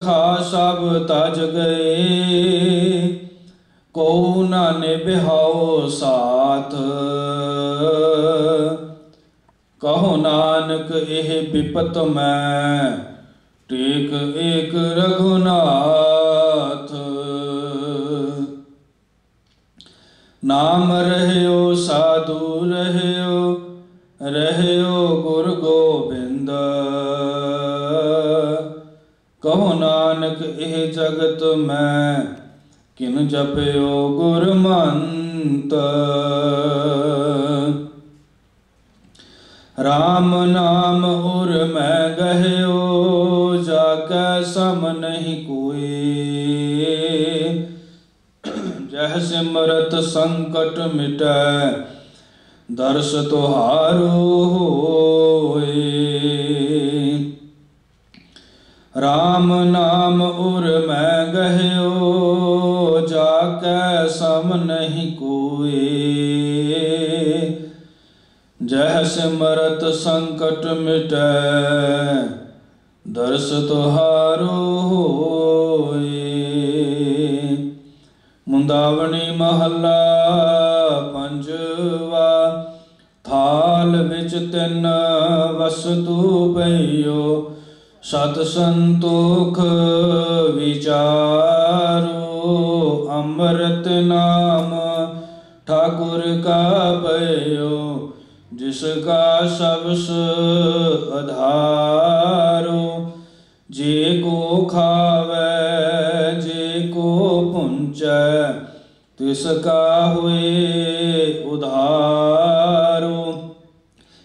पुरखा सब तज गए, को न निभाओ साथ। कहो नानक एह विपत मैं, टेक एक रघुनाथ। नाम रहयो साधु रहयो, रहयो गुरु गोबिंद। कहो नानक एह जगत में, किन जपयो गुरमंत। राम नाम उर मैं गहयो, जाकै सम नहीं कोई। जह सिमरत संकट मिटै, दर्श तुहारो होए। राम नाम उर मैं गहयो, जाकै सम नहीं कोई। जह सिमरत संकट मिटै, दर्श तुहारो होए। मुंदावनी महला पंजवा, थाल विच तिन वस्तु पइयो। सत संतोख विचारो, अमृत नाम ठाकुर का पइयो। जिसका सबस आधारो, जे को खावे जे को पुंचै। तिसका हुए उधारो,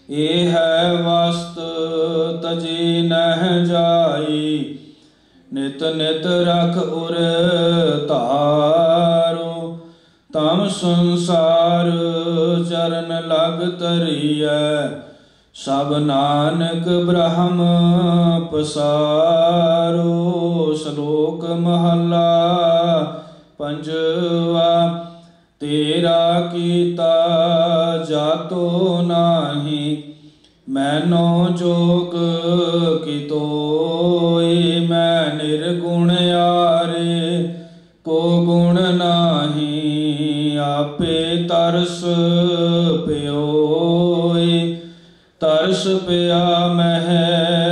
ये है वस्त तजी नह जाई। नित नित रख उर तारो, तम संसार चरण लग तरियै। सब नानक ब्रह्म पसारो। श्लोक महला पंजवा, तेरा कीता जातो नाही। मैनो जोग कितोई, मैं निर्गुण यारे को गुण नाही। आपे तरस प्योई, तरस पिया मह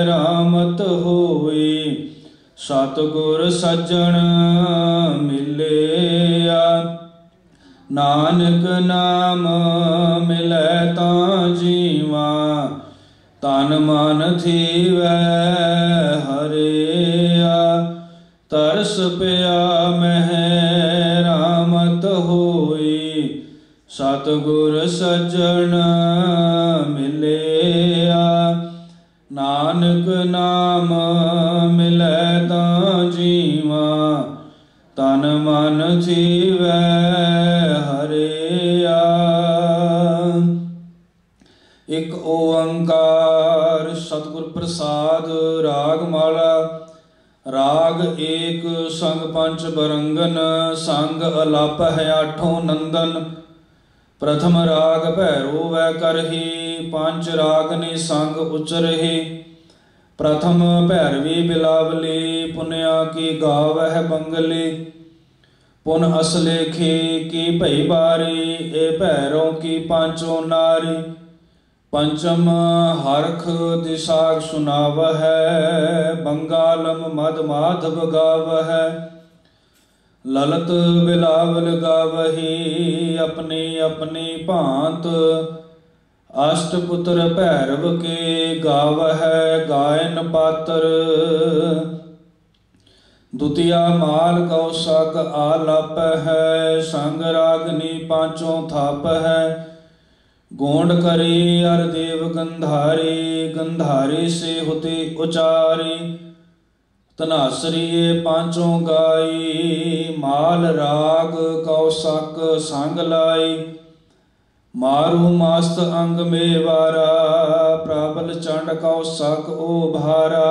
रामत होई। सतगुर सज्जन मिलिया, नानक नाम मिलै तां जीवा। तन मन थीवै हरिया, तरस पिया मह रामत होई। सतगुर सज्जन मिलिया, नानक नाम मिलै तां जीवा। तन मन थीवै हरिया। एक ओंकार सतगुर प्रसाद। राग माला। राग एक संग पंच बरंगन, संग अलाप है आठों नंदन। प्रथम राग भैरो वै करही, पंच रागनि संग उचरहि। प्रथम भैरवी बिलावली, पुन्या की गावह बंगली। पुन असलेखी की भई बारी, ए भैरों की पांचों नारी। पंचम हरख दिशाग सुनावह, बंगालम मद माधव गावह। ललत बिलावल गावही, अपनी अपनी भांत। अष्टपुत्र भैरव के गावह, गायन पात्र। दुतिया माल कौशक आलाप है, संग रागनी पांचों थाप है। गोंड करी अर देव गंधारी, गंधारी से होते उचारी। तनासरी पांचों गाई, माल राग कौशक संग लाई। मारू मास्त अंग में वारा, प्राबल चंड कौशक ओ भारा।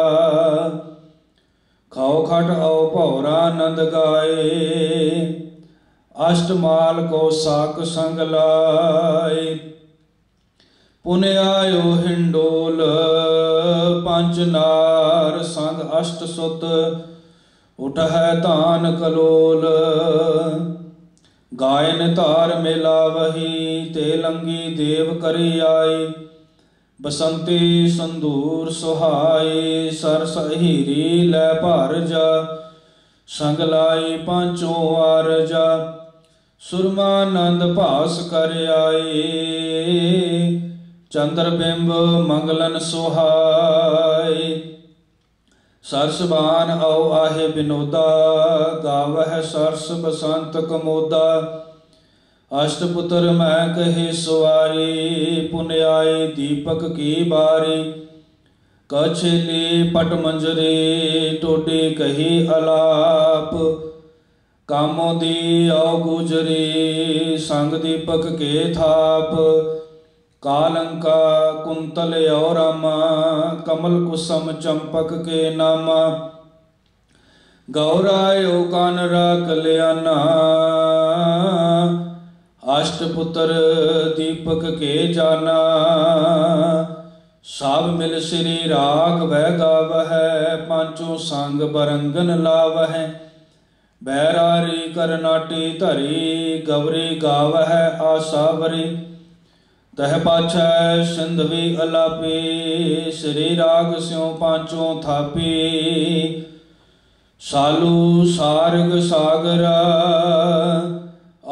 खाओ खट औ भौरा नंद गाए, अष्टमाल कौशक संग लाई। पुन आयो हिंडोल, पंच नार संग अष्ट सुत। उठहै तान कलोल। गायन तार मिलावही तेलंगी देव करी आई। बसंती संदूर सुहाई सरस हीरी लै भार जा। संग लाई पांचों आरजा सुरमानंद भास कर आई। चंद्रबिंब मंगलन सुहाई। सरसबान औ आहे विनोदा गावह सरस बसंत कमोदा। अष्टपुत्र मैं कहे सुवारी पुन्याई दीपक की बारी। कछली पट मंजरी टोडी कही अलाप। कामोदी औ गुजरी संग दीपक के थाप। कालंका कुंतल और रामा कमल कुसुम चंपक के नामा। गौरायो कानरा कल्याणा अष्टपुत्र दीपक के जाना। सब मिल श्री राग वह गावह पांचों संग बरंगन लावह। बैरारी करनाटी धरी गवरी गावह आसावरी। तह पाछै सिंधवी अलापी श्री राग स्यों पांचों थापी। सालू सारग सागरा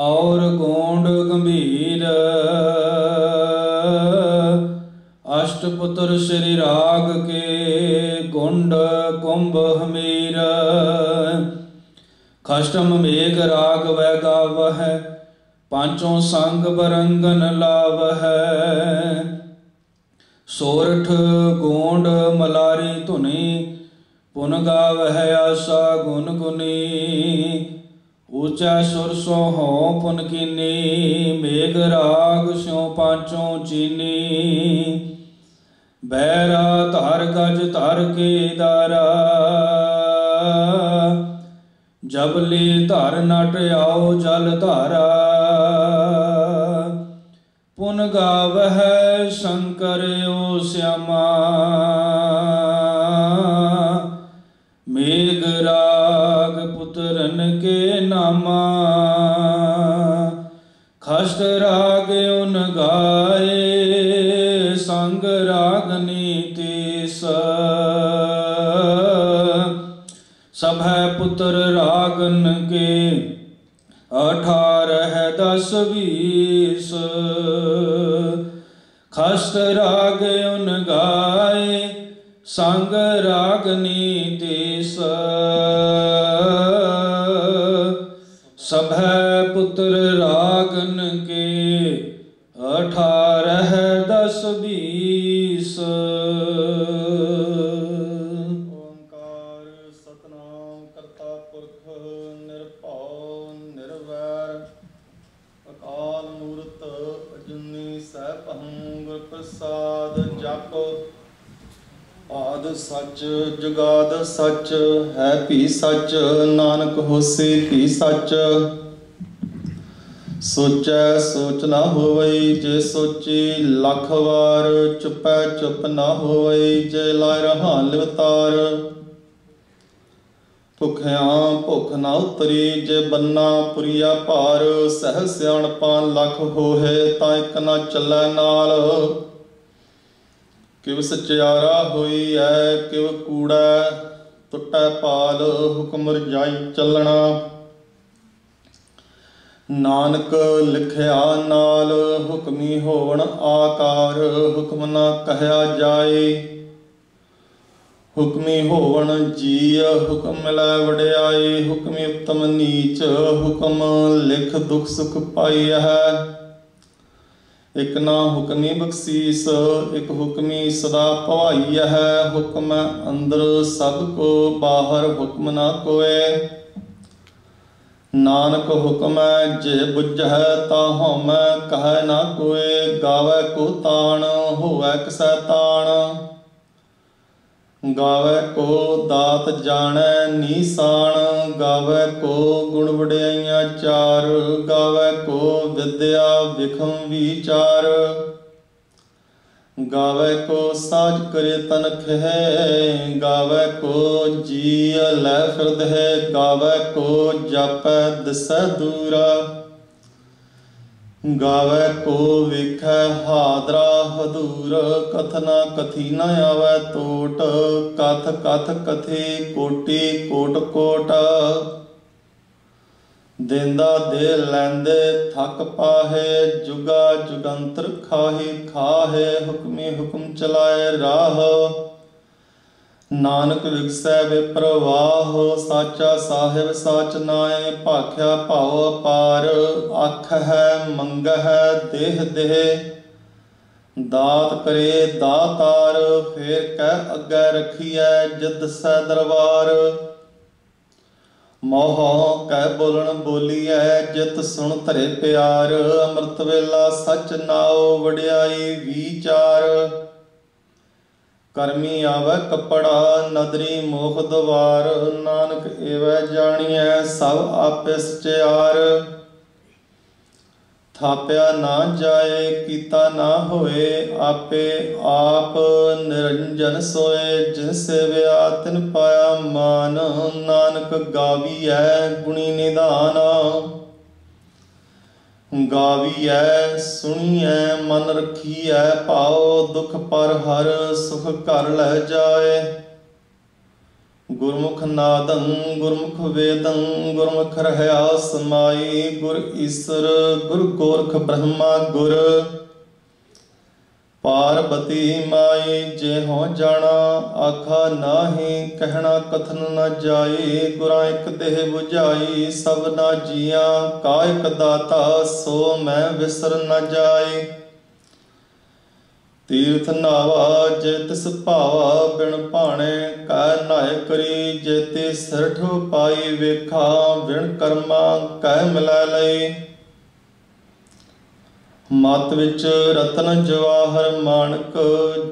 और गोंड गंभीर। अष्टपुत्र श्री राग के गुंड कुंभ हमीर। खष्टम मेघ राग वह गावह पांचों संग बरंगन लावह। सोरठ गोंड मलारी धुनी पुन गावह आशा गुन गुनी। ऊंचा सुर सो हो पुन कीनी मेघ राग स्यों पांचों चीनी। बैरा धर गज धर के दारा जबली धर नट आओ जल धारा। पुन गावह शंकर ओ श्यामा मेघ राग पुत्रन के नामा। खष्ट राग उन गाए संग रागनी तीस। सब है पुत्र रागन के 18 10 20। खष्ट राग उन गाए संग रागनी तीस। सब है पुत्र रागन के 18 10 20। आद सच जुगाद सच है भी सच नानक होसे भी सच। सोचै सोच ना होवई जे सोची लख वार। चुपै चुप ना होवई जे लाय रहा लिवतार। भुखिया भुख ना उतरी जे बन्ना पुरिया भार। सह सियाणपा लख होहे ता इक ना चलै नाल। किव सचियारा होई है किव कूड़ा टुटै पाल। हुक्म रजाई चलना नानक लिखिया नाल। हुक्मी होवण आकार हुक्म ना कहया जाए। हुक्मी होवण जीय हुक्म मिलै वड्याई। हुक्मी उत्तम नीच हुक्म लिख दुख सुख पाई है। एक ना हुक्मी बख्शीस एक हुक्मी सदा भवाई है। हुक्म अंदर सब को बाहर हुक्म ना कोय। नानक हुक्म जे बुझै ता हमै कहै ना कोय। गावै को ताण होवै कसै ताण। गावै को दात जानै नीसाण। गावै को गुण वड्याइयां चार। गावै को विद्या विखम विचार। गावे को साज करे तनख है, गावे को जिय लै फिरद है, गावे को जापै दिसै दूरा, गावे को वेखै हादरा हदूर, कथना कथी न आवे टोट, कथ कथ कथे कोटि कोट कोट, देंदा दे लैंदे थक पाहे, जुगा जुगंतर खाही खाहे, हुक्मे हुक्म चलाए राह, नानक विगसै विप्रवाह, साचा साहिब साच नाए, भाख्या भाव अपार, आख है मंग है देह देह, दात करे दातार, फेर कह अगे रखिए जिद सै दरबार, मोह कह बोलन बोलीए जित सुन धरे प्यार, अमृत वेला सच नाओ वड्याई विचार, करमी आवे कपड़ा नदरी मोह द्वार, नानक एवै जानिए सब आपे सचियार, थाप्या ना जाए कीता ना होए, आपे आप निरंजन सोए, जिन सेव्या तिन पाया मान, नानक गावीऐ गुणी निधान, गावीऐ सुनिए मन रखिए पाओ, दुख पर हर सुख कर लै जाए, गुरमुख नादं गुरमुख वेदं, गुरमुख रहया समाई, गुर ईश्वर गुर गोरख ब्रह्मा गुर, पार्वती माई जे हो जाना, आखा नाहि कहना कथन न जाई, गुरा एक देह बुझाई सब ना जिया, कायक दाता सो मैं विसर न जाई, तीर्थ नावा जे तिस भावा, बिन भाणे कह नाय करी, जेते सिर ठो पाई वेखा, बिन कर्मा कह मिलै लई, मत विच रतन जवाहर मानक,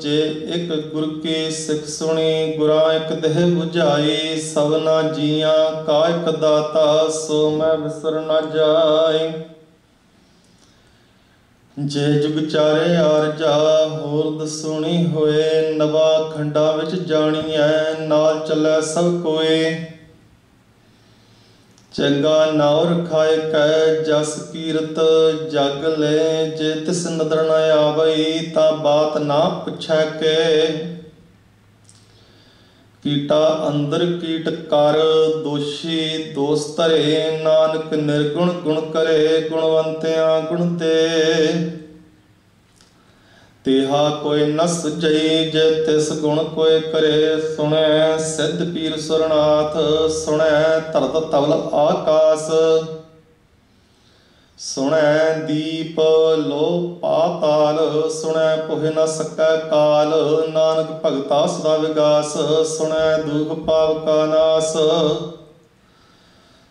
जे एक गुर की सिख सुनी, गुरा एक देह बुझाई सबना जिया, कायक दाता सो मैं विसर न जाई, जे जुग चारे आरजा होरद सुनी होए, नवा खंडा विच जानिए नाल चलै सब कोए, चंगा नाव रखाए कै जस कीरत जग ले, जे तिस नदर न आवई ता बात ना पुछै के, कीटा अंदर कीट कर दोषी दोष धरे, नानक निर्गुण गुण करे, गुणवंतियां गुण दे, तेहा कोई न सुझई जे तिस गुण कोई करे, सुने सिद्ध पीर सुरनाथ, सुने धरत तवल आकाश, सुने दीप लो पाताल, सुने पुह न सकै काल, नानक भगता सदा विगास, सुने दुख पाप का नाश,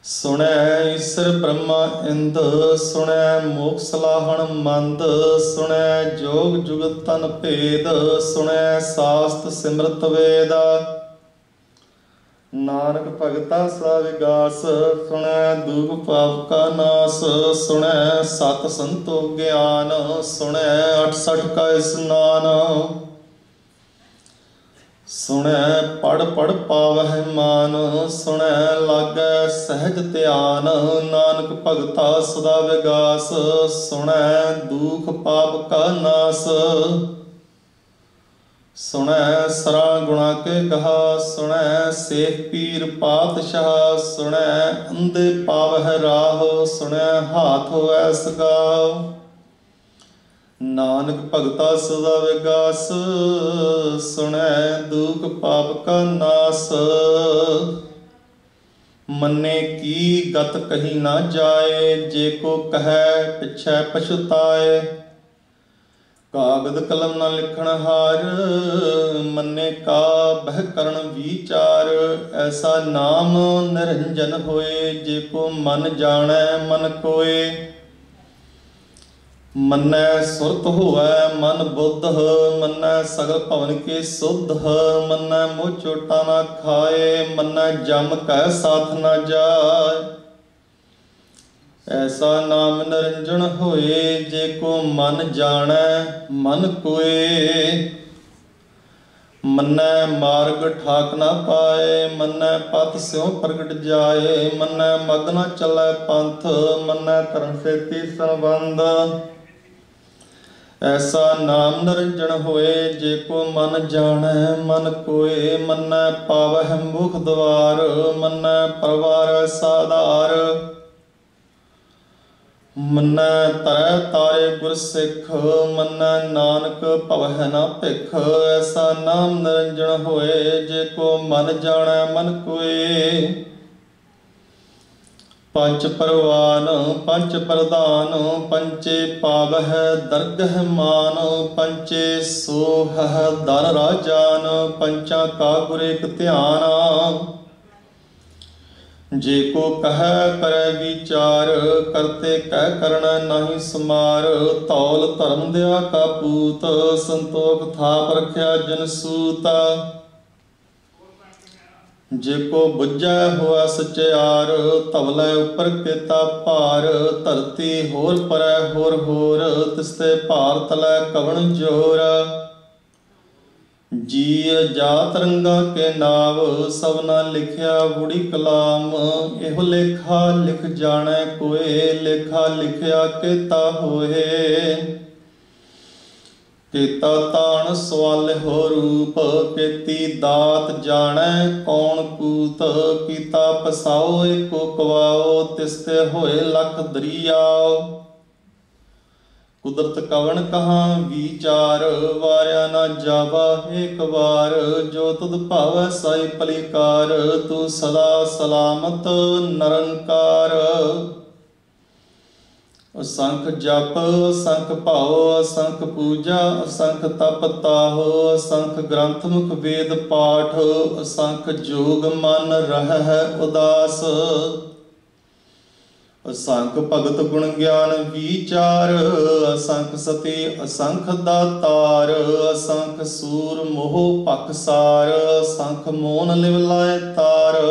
सुने ईश्वर ब्रह्मा इंद, सुने मोक्ष सलाहन मंद, सुने जोग जुगत तन भेद, सुने शास्त्र सिमरत वेद, नानक भगता सदा विगास, सुने दुख पाप का नाश, सुने सत संतो ज्ञान, सुने 68 का स्नान, सुने पढ़ पढ़ पावह मान, सुने लागै सहज ध्यान, नानक भगता सदा विगास, सुने दुख पाप का नाश, सुने सरा गुणा के कहा, सुने सेख पीर पातशाह, सुने अंधे पावह राह, सुने हाथ होवै सगाव, नानक भगता सदा विगास, सुनै दुख पाप का नाश, मन्ने की गत कही ना जाए, जे को कहे पिछै पछुताए, कागद कलम न लिखण हार, मन्ने का बह करण विचार, ऐसा नाम निरंजन होए, जे को मन जानै मन कोए, मन्नै सुरत होवै मन बुद्ध, मन्नै सगल भवन के सुद्ध, मन्नै मोह चोटा ना खाए, मन्नै जम कै साथ न जाय, ऐसा नाम निरंजन होए, जे को मन जानै मन कोए। मन्नै मार्ग ठाक न पाए, मन्नै पथ स्यों प्रगट जाए। मन्नै मग न चलै पंथ, मन्नै धर्म सेती संबंध। ऐसा नाम निरंजन होए, जे को मन जानै मन कोए। मन्नै पावह मुख द्वार, मन्नै परवार साधार। मन्नै तरੈ तारे गुर सिख, मन्नै नानक भवह न भिख। ऐसा नाम निरंजन होए, जे को मन जानै मन कोए। पंच परवान पंच प्रधान, पंचे पावह दरगह मान। पंचे सोह दर राजान, पंचा का गुर एक ध्यान। जे को कह करे विचार, करते कह करना नहीं समार। तौल धर्म दया का पूत, संतोख थाप रख्या जन सूत। जे को बुझै हुआ सचियार, तवलै उपर केता भार। धरती होर परै होर होर, तिसते भार तलै कवन जोर। जी जात रंगा के नाव, सबना लिखिया बूढ़ी कलाम। एहो लेखा लिख जाने कोए, लेखा लिखिया केता होए। केता तान सवाल हो रूप, केती दात जाने कौन कूत। कीता पसाओ एको कवाओ, तिसते होए लख दरियाओ। कुदरत कवन कहाँ विचार, वारिया न जावा एक बार। जो तुद भावै साई पलिकार, तू सदा सलामत निरंकार। असंख जप असंख भाओ, असंख पूजा असंख तप ताहो। असंख ग्रंथ मुख वेद पाठ, असंख जोग मन रहै उदास। असंख भगत गुण ज्ञान विचार, असंख सती असंख दातार। असंख सूर मोह पखसार, असंख मोन लिव लाए तार।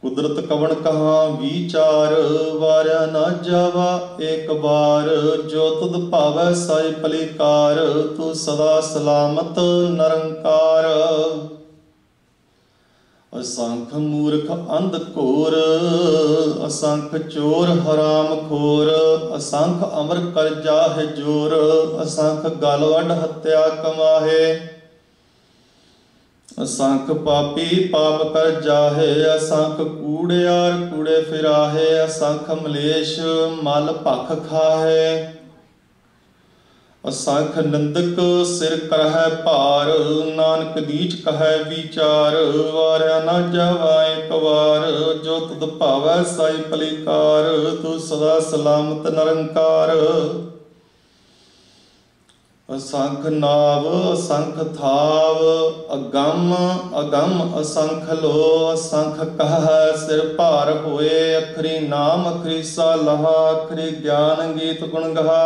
कुदरत कवन कहाँ विचार, वारिया न जावा एक बार। जो तुद भावै साई पलिकार, तू सदा सलामत निरंकार। असंख मूर्ख अंध घोर, असंख चोर हराम खोर। असंख अमर कर जाहे जोर, असंख गल वड हत्या कमाहे। असंख पापी पाप कर जाहे, असंख कूड़ियार कूड़े फिराहे। असंख मलेश मल भख खाहे। असंख निंदक सिर करहै भार, नानक नीच कहै विचार। वारिया न जावा एक बार, जो तुद भावै साई पलिकार। तू सदा सलामत निरंकार। असंख नाव असंख थाव, अगम अगम असंख लो। असंख कहै सिर भार होए, अखरी नाम अखरी सालहा। अखरी ज्ञान गीत गुण गहा,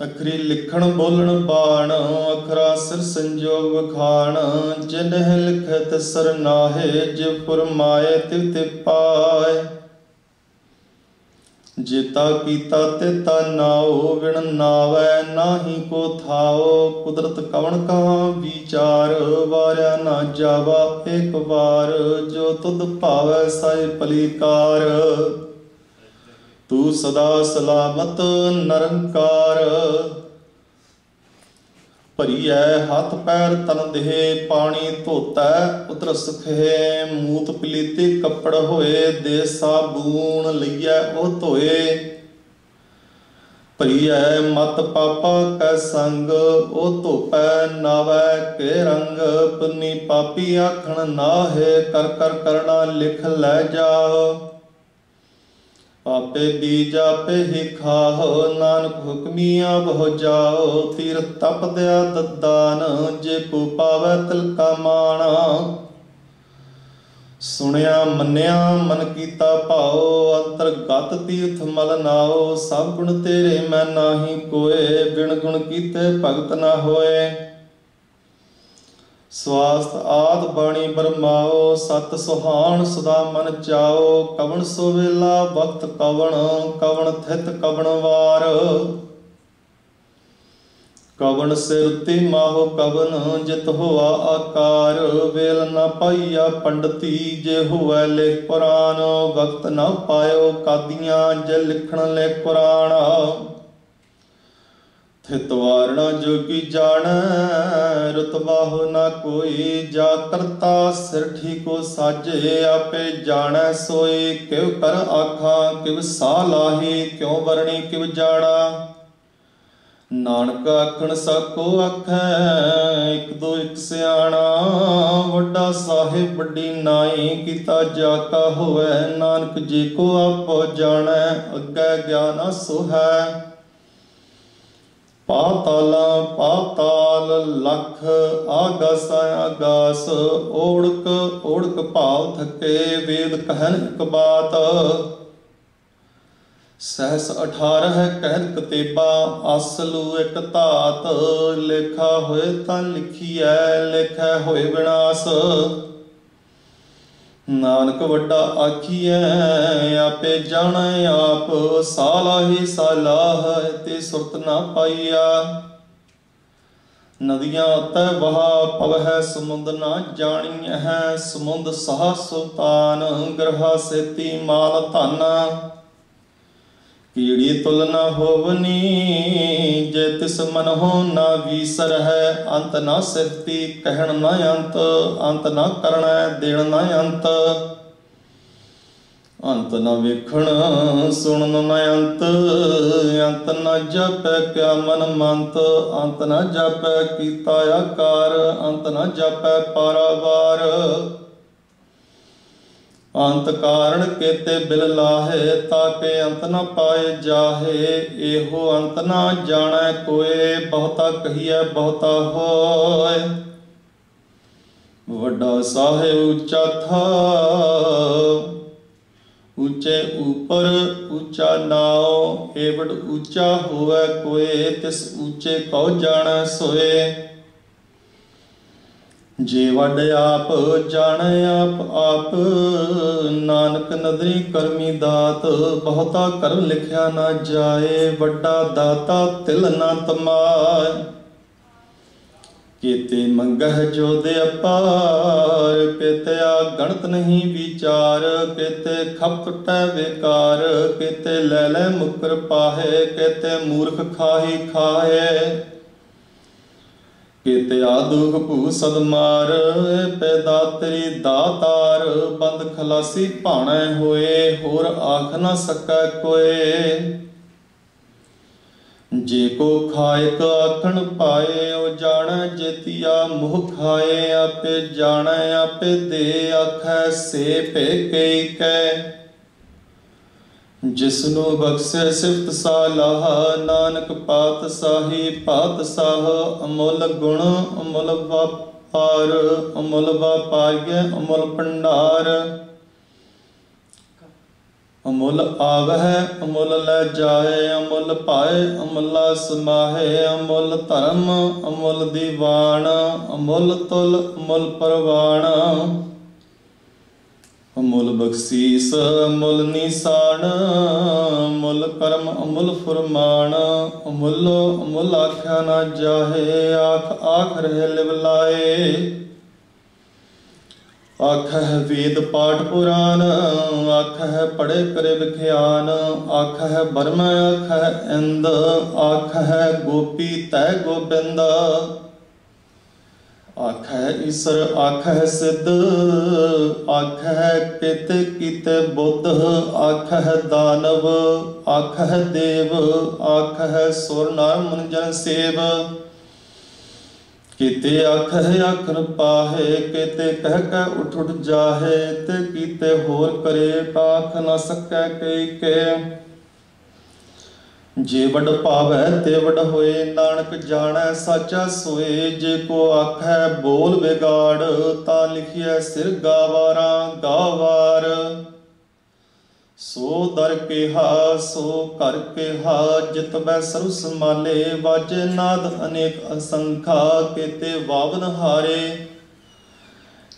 अखरी लिखण बोलण बाण। अखरा सिर संजोग वखाण, जिन्ह लिखै तिसर नाहे। जिव फुरमाए तिव ते पाए, जेता कीता तेता नाओ। विण नावै नाही को थाओ, कुदरत कवन कहाँ विचार। वारिया न जावा एक बार, जो तुद भावै साई पलिकार। तू सदा सलामत निरंकार। ਭਰੀਐ ਹੱਥ ਪੈਰ ਤਨ ਦੇਹ, ਪਾਣੀ ਧੋਤੈ ਉਤਰਸ ਖੇ। ਮੂਤ ਪਲੀਤੀ ਕੱਪੜ ਹੋਏ, ਦੇ ਸਾਬੂਨ ਲਈਐ ਉਹ ਧੋਏ। ਭਰੀਐ ਮਤ ਪਾਪਾ ਕੈ ਸੰਗ, ਉਹ ਧੋਪੈ ਨਾਵੈ ਕੇ ਰੰਗ। ਪੁੰਨੀ ਪਾਪੀ ਆਖਣ ਨਾਹੇ, ਕਰ ਕਰ ਕਰਣਾ ਲਿਖ ਲੈ ਜਾਓ। आपे बीज आपे ही खाओ, नानक हुक्मिया बहु जाओ। तीर तप दया ददान, जे को पावै तिल का माना। सुनिया मन्निया मन कीता भाओ, अंतरगत तीर्थ मल नाओ। सब गुण तेरे मैं नाही कोय, बिन गुण कीते भगत न होए। ਸਵਾਸਤ ਆਦ ਬਾਣੀ ਬਰਮਾਓ, ਸਤ ਸੁਹਾਣ ਸਦਾ ਮਨ ਚਾਓ। ਕਵਣ ਸੋ ਵੇਲਾ ਵਕਤ ਕਵਣ, ਕਵਣ ਥਿਤ ਕਵਣ ਵਾਰ। ਕਵਣ ਸਿਰ ਤੇ ਮਾਹੋ ਕਵਨ, ਜਿਤ ਹੋਆ ਆਕਾਰ। ਵੇਲ ਨਾ ਪਾਈਆ ਪੰਡਤੀ, ਜੇ ਹੋਵੈ ਲਿਖ ਪੁਰਾਨ। ਵਕਤ ਨਾ ਪਾਇਓ ਕਾਦੀਆਂ, ਜੇ ਲਿਖਣ ਲਿਖ ਕੁਰਾਨ। ਥਿਤ ਵਾਰਣਾ ਜੋਗੀ ਜਾਣੈ, ਰੁਤਬਾ ਨਾ ਕੋਈ। ਜਾ ਕਰਤਾ ਸਿਰ ਠੀਕੋ ਸਾਜੇ, ਆਪੇ ਜਾਣੈ ਸੋਈ। ਕਿਵ ਕਰ ਆਖਾਂ ਕਿਵ ਸਾਹ ਲਾਹੀ, ਕਿਉ ਵਰਣੀ ਕਿਵ ਜਾਣਾ। ਨਾਨਕ ਆਖਣ ਸਾਕੋ ਆਖੈ, ਇਕ ਦੋ ਇਕ ਸਿਆਣਾ। ਵੱਡਾ ਸਾਹਿਬ ਵੱਡੀ ਨਾਈ, ਕੀਤਾ ਜਾ ਕਾ ਹੋਵੈ। ਨਾਨਕ ਜੀ ਕੋ ਆਪੋ ਜਾਣੈ, ਅੱਗੇ ਗਿਆਨ ਸੋ ਹੈ। ਪਾਤਾਲਾਂ ਪਾਤਾਲ ਲਖ, ਆਗਾਸ ਆਗਾਸ। ਓੜਕ ਓੜਕ ਭਾਵ ਥਕੇ, ਵੇਦ ਕਹਿਨ ਇਕ ਬਾਤ। ਸਹਸ 18 ਕਹਿਤ ਕਤੇਬਾ, ਅਸਲੂ ਇਕ ਧਾਤ। ਲੇਖਾ ਹੋਏ ਤਾਂ ਲਿਖੀਐ, ਲੇਖੈ ਹੋਏ ਵਿਨਾਸ਼। ਨਾਨਕ ਵੱਡਾ ਆਖੀਐ, ਆਪੇ ਜਾਣੈ ਆਪ। ਸਾਲਾਹੀ ਸਾਲਾਹ, ਤੇ ਸੁਰਤ ਨਾ ਪਾਈਆ। ਨਦੀਆਂ ਉਤੈ ਵਹਾ ਪਵਹਿ, ਸਮੁੰਦ ਨਾ ਜਾਣੀਐ। ਸਮੁੰਦ ਸਾਹ ਸੁਲਤਾਨ, ਗ੍ਰਹਾ ਸੇਤੀ ਮਾਲ ਧਨ। ਕੀੜੀ ਤੁਲ ਨਾ ਹੋਵਨੀ, ਜੇ ਤਿਸ ਮਨ ਹੋ ਨਾ ਵੀਸਰ ਹੈ। ਅੰਤ ਨਾ ਸਿਫਤੀ, ਕਹਿਣ ਨਾ ਅੰਤ। ਅੰਤ ਨਾ ਕਰਣੈ, ਦੇਣ ਨਾ ਅੰਤ। ਅੰਤ ਨਾ ਵੇਖਣ, ਸੁਣਨ ਨਾ ਅੰਤ। ਅੰਤ ਨਾ ਜਾਪੈ ਕਿਆ ਮਨ ਮੰਤ। ਅੰਤ ਨਾ ਜਾਪੈ ਕੀਤਾ ਆਕਾਰ। ਅੰਤ ਨਾ ਜਾਪੈ ਪਾਰਾਵਾਰ। ਅੰਤ ਕਾਰਣ ਕੇਤੇ ਬਿਲ ਲਾਹੇ, ਤਾਕੇ ਅੰਤ ਨ ਪਾਏ ਜਾਹੇ। ਇਹੋ ਅੰਤ ਨਾ ਜਾਣੈ ਕੋਏ, ਬਹੁਤਾ ਕਹੀਐ ਬਹੁਤਾ ਹੋਏ। ਵੱਡਾ ਸਾਹਿਬ ਉੱਚਾ ਥਾ, ਉੱਚੇ ਉਪਰ ਉੱਚਾ ਨਾਉ। ਏਵੜ ਉੱਚਾ ਹੋਵੈ ਕੋਏ, ਤਿਸ ਉੱਚੇ ਕਉ ਜਾਣੈ ਸੋਏ। ਜੇ ਵੱਡ ਆਪ ਜਾਣੈ ਆਪ ਆਪ, ਨਾਨਕ ਨਦਰੀ ਕਰਮੀ ਦਾਤ। ਬਹੁਤਾ ਕਰਮ ਲਿਖਿਆ ਨਾ ਜਾਏ, ਵੱਡਾ ਦਾਤਾ ਤਿਲ ਨਾ ਤਮਾਏ। ਕੀਤੇ ਮੰਗਹਿ ਜੋ ਦੇ ਅਪਾਰ, ਕੀਤੇ ਆ ਗਣਤ ਨਹੀਂ ਵਿਚਾਰ। ਕੀਤੇ ਖਪ ਟੁਟੈ ਬੇਕਾਰ, ਕੀਤੇ ਲੈ ਲੈ ਮੁਕਰ ਪਾਹੇ। ਕੀਤੇ ਮੂਰਖ ਖਾਹੀ ਖਾਹੇ। ਕੀਤੇ ਆਦੁਖ ਭੂ ਸਦਮਾਰ, ਪੈਦਾ ਤੇਰੀ ਦਾਤਾਰ। ਬੰਦ ਖਲਾਸੀ ਭਾਣੈ ਹੋਏ, ਹੋਰ ਆਖ ਨਾ ਸਕੈ ਕੋਏ। ਜੇ ਕੋ ਖਾਇਕ ਆਖਣ ਪਾਏ, ਉਹ ਜਾਣੈ ਜੇਤੀਆ ਮੋਹ ਖਾਏ। ਆਪੇ ਜਾਣੈ ਆਪੇ ਦੇ, ਆਖੈ ਸੇ ਭੇ ਕਈ ਕੈ। ਜਿਸਨੂੰ ਬਖਸ਼ੈ ਸਿਫਤ ਸਾਲਾਹ, ਨਾਨਕ ਪਾਤਸ਼ਾਹੀ ਪਾਤਸ਼ਾਹ। ਅਮੁੱਲ ਗੁਣ ਅਮੁੱਲ ਵਪਾਰ, ਅਮੁੱਲ ਵਪਾਰੀਐ ਅਮੁੱਲ ਭੰਡਾਰ। ਅਮੁੱਲ ਆਵਹਿ ਅਮੁੱਲ ਲੈ ਜਾਏ, ਅਮੁੱਲ ਪਾਏ ਅਮੁੱਲਾ ਸਮਾਹੇ। ਅਮੁੱਲ ਧਰਮ ਅਮੁੱਲ ਦੀਵਾਨ, ਅਮੁੱਲ ਤੁਲ ਅਮੁੱਲ ਪਰਵਾਨ। ਅਮੁੱਲ ਬਖਸ਼ੀਸ ਅਮੁੱਲ ਨਿਸ਼ਾਨ, ਅਮੁੱਲ ਕਰਮ ਅਮੁੱਲ ਫੁਰਮਾਨ। ਅਮੁੱਲ ਅਮੁੱਲ ਆਖਿਆ ਨਾ ਜਾਹੇ, ਆਖ ਆਖ ਰਹਿ ਲਿਵ ਲਾਏ। ਆਖਹਿ ਵੇਦ ਪਾਠ ਪੁਰਾਨ, ਆਖਹਿ ਪੜ੍ਹੇ ਕਰੇ ਵਿਖਿਆਨ। ਆਖਹਿ ਬਰਮ ਆਖਹਿ ਇੰਦ, ਆਖਹਿ ਗੋਪੀ ਤੈ ਗੋਬਿੰਦ। ਆਖਹਿ ਈਸਰ ਆਖਹਿ ਸਿੱਧ, ਆਖਹਿ ਕੀਤੇ ਕੀਤੇ ਬੁੱਧ। ਆਖਹਿ ਦਾਨਵ ਆਖਹਿ ਦੇਵ, ਆਖਹਿ ਸੁਰ ਨਰ ਮਨ ਜਨ ਸੇਵ। ਕੀਤੇ ਆਖਹਿ ਆਖਣ ਪਾਹੇ, ਕੀਤੇ ਕਹਿ ਕਹਿ ਉਠ ਉਠ ਜਾਹੇ। ਤੇ ਕੀਤੇ ਹੋਰ ਕਰੇ, ਆਖ ਨਾ ਸਕੈ ਕਈ ਕੇ। ਜੇ ਵੱਡ ਭਾਵੈ ਤੇ ਵੱਡ ਹੋਏ, ਨਾਨਕ ਜਾਣੈ ਸਾਚਾ ਸੋਏ। ਜੇ ਕੋ ਆਖੈ ਬੋਲ ਵਿਗਾੜ, ਤਾਂ ਲਿਖਿਐ ਸਿਰ ਗਾਵਾਰਾਂ ਗਾਵਾਰ। ਸੋ ਦਰ ਕਿਹਾ ਸੋ ਕਰ ਕਿਹਾ, ਜਿਤ ਬੈ ਸਰਬ ਸਮਾਲੇ। ਵਾਜੇ ਨਾਦ ਅਨੇਕ ਅਸੰਖਾ, ਕੀਤੇ ਵਾਵਨ ਹਾਰੇ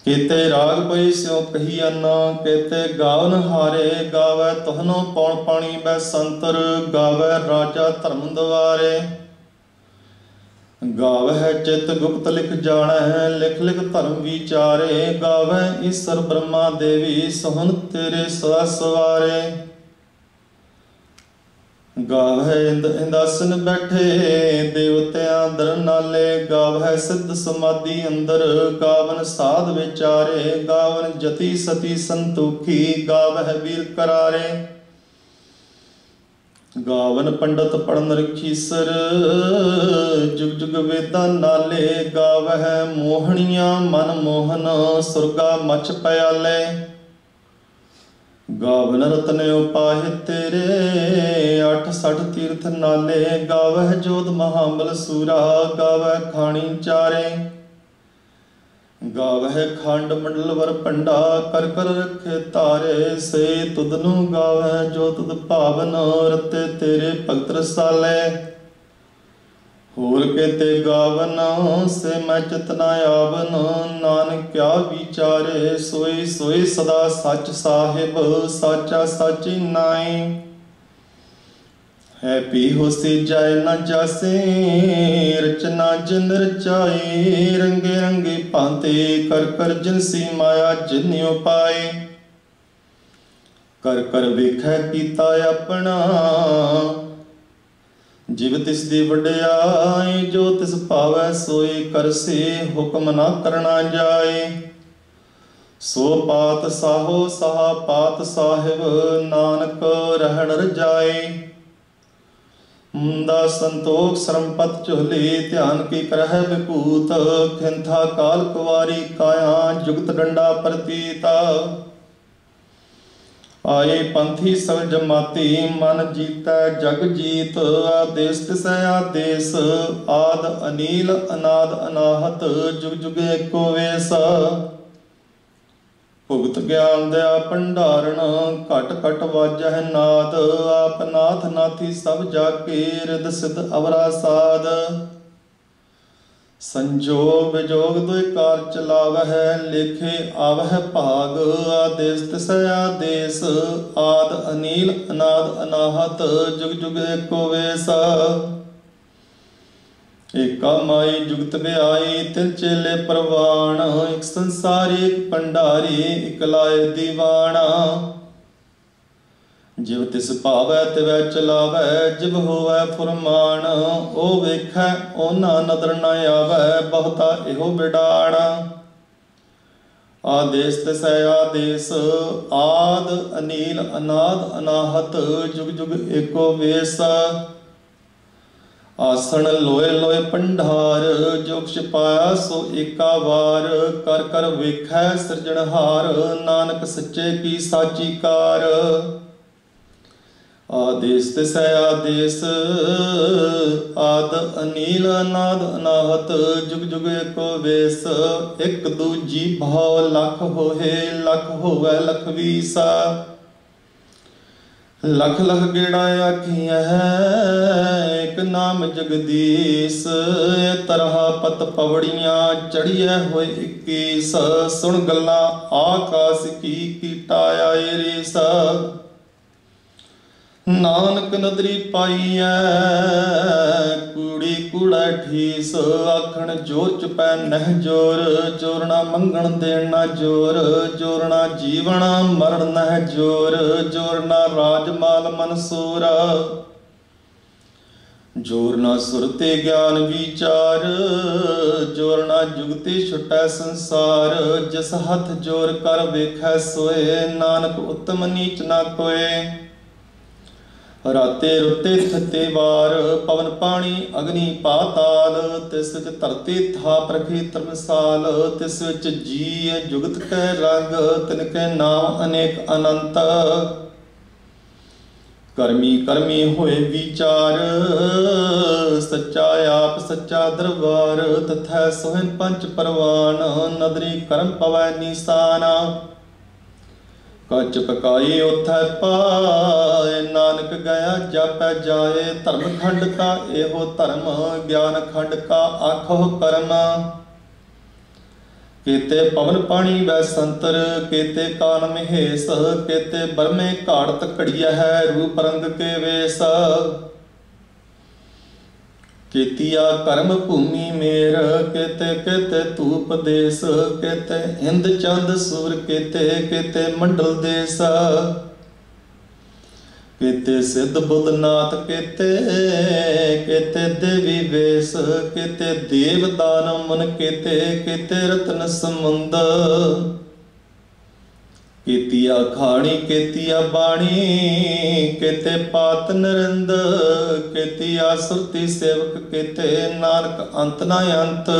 केते राग पई स्यों कही अन्ना, केते गावन हारे, गावै तोहनो पौन पानी बै संतर, गावै राजा धर्म द्वारे। गावै चित गुप्त लिख जानै, लिख लिख धर्म विचारे, गावै ईश्वर ब्रह्मा देवी, सोहन तेरे सदा सवारे। गावै इंदासन बैठे देवतियां दर नाले, गावै सिद्ध समाधि अंदर, गावन साध विचारे, गावन जति सती संतोखी, गावै वीर करारे। गावन पंडित पढ़न रखीसर, जुग जुग वेदा नाले, गावै मोहनिया मन मोहन, सुरगा मच प्याले। गावन रतन उपाय तेरे, 68 तीर्थ नाले, गावह जोध महाबल सूरा, गावह खाणी चारे। गावह खंड मंडल वर पंडा, कर कर रखे तारे, से तुदनु गावह जो तुद भावन, रते तेरे भगत रसाले। होर केते गावन से मैं चितना आवन, नानक क्या विचारे, सोई सोई सदा सच साहिब, साचा साची नाई। है पी होसी जाए न जासे, रचना जिन रचाई, रंगे रंगे भांति, कर कर जिनसी माया जिन्यो पाए। कर कर वेखै कीता अपना, जिव तिस दी वड्याई, जो तिस भावै सोई करसे, हुक्म ना करना जाए। सो पात साहो सहा पात साहिब, नानक रहन रजाए। मुंदा संतोख सरमपत चोली, ध्यान की करह विभूत, खिंथा काल कुवारी काया, जुगत डंडा प्रतीता। आए पंथी सब जमाती, मन जीतै जग जीत, आदेश तिसै आदेश, आद अनील अनाद अनाहत, जुग जुग एको वेस। भुगत ज्ञान दया भंडारण, घट घट वाजह नाद, आप नाथ नाथी सब जाके, रिद सिद्ध अवरा साध। संजोग विजोग दुई कार चलावह, लेखे आवह भाग, आदेश तिसै आदेश, आद अनील अनाद अनाहत, जुग जुग एको वेस। एका माई जुगत ब्याई, तिन चेले परवान, एक संसारी एक भंडारी, एक लाए दीवाना। जिव तिस भावै तिवै चलावै, जिव होवै फुरमान, ओ वेखै ओना नदर न आवै, बहुता एहो बिडाण। आदेश तिसै आदेश, आद अनील अनाद अनाहत, जुग जुग एको वेस। आसन लोए लोए भंडार, जो कुछ पाया सो एका वार, कर कर वेखै सिरजणहार, नानक सच्चे की साची कार। आदेश तिसै आदेश, आद अनील अनाद अनाहत, जुग जुग एको वेस। एक दूजी भाव लख होए, लख होवै लख वीसा। लख लख गेड़ा आखियां है, एक नाम जगदीश। तरह पत पवड़ियां, चढ़िए होए 21। सुन गल्ला आकाश की, कीटा आए रेस। नानक नदरी पाईऐ, कूड़ी कूड़ा ठीस। आखण जोर चुपै नह जोर, जोरना मंगण देना जोर। जोरना जीवन मरण नह जोर, जोरना राजमाल मनसूरा। जोरना सुरते ज्ञान विचार, जोरना जुगते छुटै संसार। जिस हथ जोर कर वेखै सोए, नानक उत्तम नीच ना कोय। राते रुते थते वार, पवन पानी अग्नि पाताल। तिस विच धरती थाप रखी धर्मसाल। तिस विच जी जुगत कै रंग, तिनके नाम अनेक अनंत। करमी करमी होए विचार, सच्चा आप सच्चा दरबार। तथै सोहन पंच परवान, नदरी करम पवै निशाना। कच पकाई उथै पाए, नानक गया जापै जाए। धर्म खंड का एहो धर्म, ज्ञान खंड का आखो कर्म। केते पवन पानी वै संतर, केते कान महेश, केते बरमे घाड़त घड़िया है रूप रंग के वेश। केतिया कर्म भूमि मेर, केते केते धूप देश, केते हिंद चंद सूर, केते केते मंडल देश। केते सिद्ध बुद्धनाथ, केते केते देवी वेश, केते देव दानव मन, केते केते रत्न समुंद। केतिया खाणी केतिया बाणी, केते पात नरिंद, केतिया सुरती सेवक, केते नानक अंत न अंत।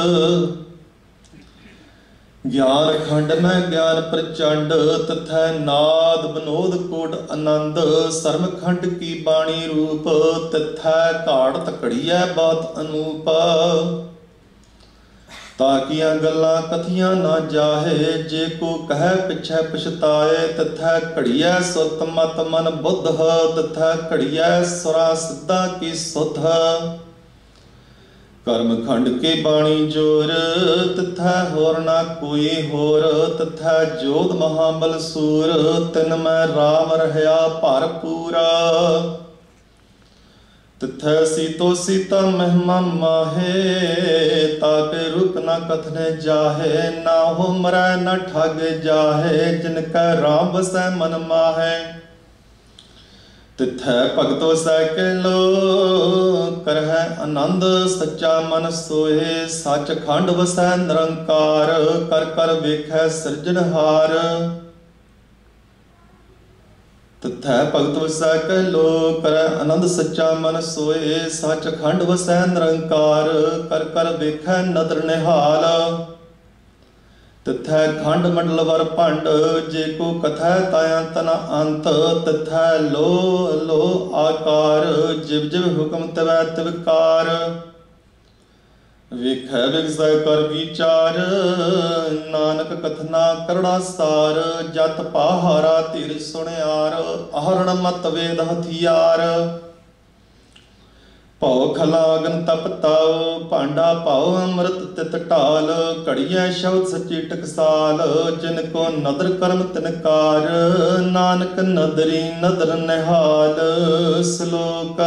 ज्ञान खंड में ज्ञान प्रचंड, तथा नाद विनोद कोट आनंद। सर्म खंड की बाणी रूप, तथा घाड़ तकड़िया बात अनूप। ताकिया गल्लां कथियां ना जाहे, जे को कह पिछै पछताए। तथा घड़िया सुत मत मन बुद्ध, तथा घड़िया सुरा सिद्धा की सुध। कर्म खंड के बाणी जोर, तथा होर ना कोई होर। तथा जोध महाबल सूर, तिन में राम रहया भरपूरा। तथा सीतो सीता महिमा माहे, ताके रूप न कथने जाहे। ना हो मरै न ठागे जाहे, जिनका राम बसै मन माहे। तिथै भगतो सै के लो, करहै आनंद सच्चा मन सोए। सच खंड वसै निरंकार, कर कर वेखै सिरजनहार। तथै भगत वसै कह लो, कर आनंद सच्चा मन सोए। सच खंड वसै निरंकार, कर कर वेखै नदर निहाल। तथै खंड मंडल वर भंड, जे को कथै ताया तना अंत। तथै लो लो आकार, जिव जिव हुक्म तवै तिवकार। वेखै विगसै कर विचार, नानक कथना करड़ा सार। जत पहारा धीर सुनियार, आहरण मत वेद हथियार। भौ खलागन तप ताओ, भांडा पाओ अमृत तित ढाल। घड़िया शब्द सच्ची टकसाल, जिनको नदर कर्म तिनकार। नानक नदरी नदर निहाल। श्लोक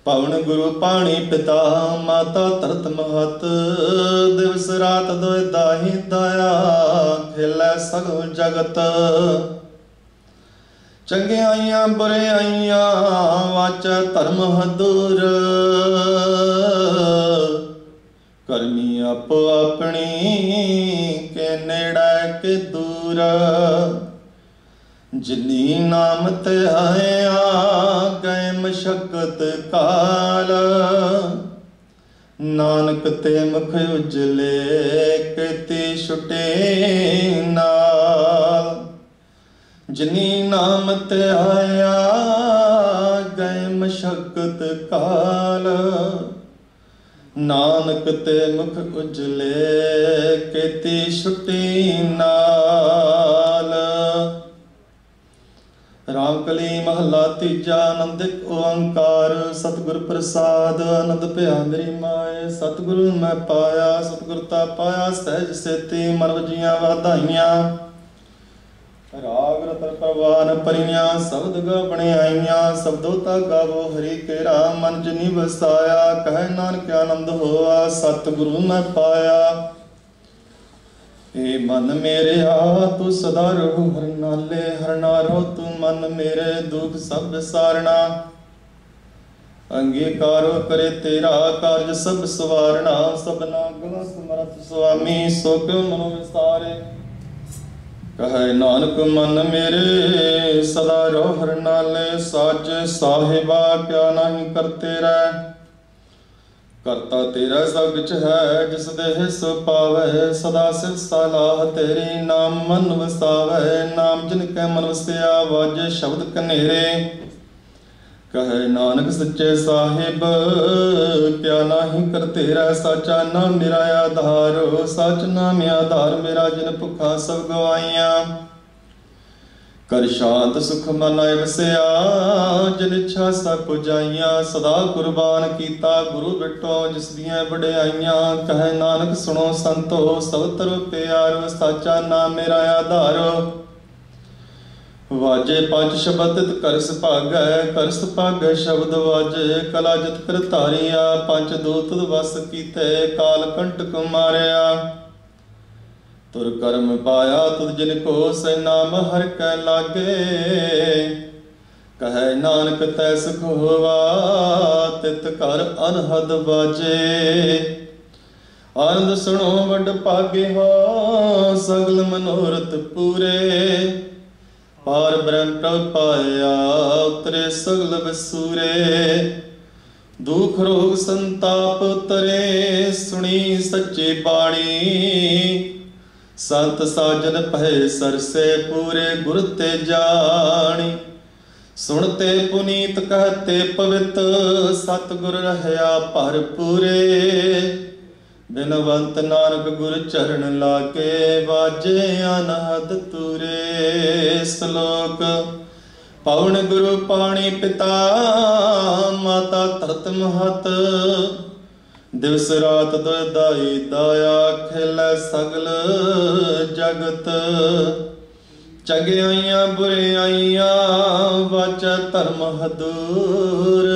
पवन गुरु पाणी पिता, माता तरत महत। दिवस रात दोय दाही दाया, खेलै सगल जगत। चंगियाइयां बुरियाइयां, वाचै धर्म हदूर। करमी आपो अपनी, के नेड़ै के दूर। जिनी नाम ते आया, गए मशक्कत काल। नानक ते मुख उजले, केती छुटे नाल। जिनी नाम ते आया, गए मशक्कत काल। नानक ते मुख उजले, केती छुटी नाल। रामकली महला तीजा, आनंदिक ओंकार। सतगुर प्रसाद आनंद भया मेरी माए। सतगुरु मैं पाया, सतगुरता पाया सहज सेती। मन वजियां वाधाइयां, राग रतन परवान परियां। शब्द गा बणियाइयां, शब्दो ता गावो हरि केरा। मन जिनी वसाया, कह नानक आनंद होआ। सतगुरु मैं पाया। हे मन मेरे आ, तू सदा रहो हर नाले। हर नारो तू मन मेरे, दुख सब विसारना। अंगीकारो करे तेरा, कार्य सब सवारना। सबना गुण समर्थ स्वामी, सो क्यों मनो विसारे। कहे नानक मन मेरे, सदा रहो हर नाले। साज साहिबा क्या नहीं करते रह। करता तेरा सब किछ है, जिस देह सो पावै। सदा सिर सलाह तेरी, नाम मन वसावै। नाम जिनकै मन वसिया, वाजे शब्द कनेरे। कहे नानक सच्चे साहिब, क्या नाही कर तेरा। साचा नाम मेरा आधार, सच नाम आधार मेरा। जिन भुखा सब गवाइयां, ਕਰ ਸ਼ਾਂਤ ਸੁਖ ਮਨ ਵਸਿਆ, ਜਿਨ ਇੱਛਾ ਸਭ ਪੁਜਾਈਆਂ। ਸਦਾ ਕੁਰਬਾਨ ਕੀਤਾ ਗੁਰੂ ਬਿਟੋ, ਜਿਸ ਦੀਆਂ ਵਡਿਆਈਆਂ। ਕਹੈ ਨਾਨਕ ਸੁਣੋ ਸੰਤੋ, ਸਭ ਤਰੋ ਪਿਆਰੋ। ਸਾਚਾ ਨਾਮ ਮੇਰਾ ਆਧਾਰੋ। ਵਾਜੇ ਪੰਜ ਸ਼ਬਦ ਤਿਤ ਕਰ ਸੁਭਾਗੈ, ਕਰ ਸੁਭਾਗੈ ਸ਼ਬਦ ਵਾਜੇ। ਕਲਾ ਜਿਤ ਕਰ ਧਾਰਿਆ, ਪੰਜ ਦੂਤ ਵਸ ਕੀਤੇ। ਕਾਲ ਕੰਟਕ ਮਾਰਿਆ, ਤੁਰ ਕਰਮ ਪਾਇਆ ਤੁਧ ਜਿਨ ਕੋ। ਸੈ ਨਾਮ ਹਰਿ ਕੈ ਲਾਗੇ, ਕਹੈ ਨਾਨਕ ਤੈ ਸੁਖ ਹੋਵਾ। ਤਿਤ ਕਰ ਅਨਹਦ ਬਾਜੇ, ਆਨੰਦ ਸੁਣੋ ਵਡ ਭਾਗੇ ਹੋ। ਸਗਲ ਮਨੋਰਥ ਪੂਰੇ, ਪਾਰ ਬ੍ਰਹਮ ਪ੍ਰਭ ਪਾਇਆ। ਉਤਰੇ ਸਗਲ ਵਿਸੂਰੇ, ਦੁਖ ਰੋਗ ਸੰਤਾਪ ਉਤਰੇ। ਸੁਣੀ ਸੱਚੀ ਬਾਣੀ, ਸੰਤ ਸਾਜਨ ਭਏ ਸਰਸੇ। ਪੂਰੇ ਗੁਰ ਤੇ ਜਾਣੀ, ਸੁਣਤੇ ਪੁਨੀਤ ਕਹਤੇ ਪਵਿੱਤ। ਸਤਿਗੁਰ ਰਹਿਆ ਭਰਪੂਰੇ, ਬਿਨਵੰਤ ਨਾਨਕ ਗੁਰ ਚਰਨ ਲਾਗੇ। ਵਾਜੇ ਅਨਹਦ ਤੂਰੇ। ਸ਼ਲੋਕ ਪਵਨ ਗੁਰੂ ਪਾਣੀ ਪਿਤਾ, ਮਾਤਾ ਧਰਤ ਮਹਤ। ਦਿਵਸ ਰਾਤ ਦੁਇ ਦਾਇਆ, ਖੇਲੇ ਸਗਲ ਜਗਤ। ਚੰਗਿਆਈਆਂ ਬੁਰਿਆਈਆਂ, ਵਾਚਾ ਧਰਮ ਹਦੂਰ।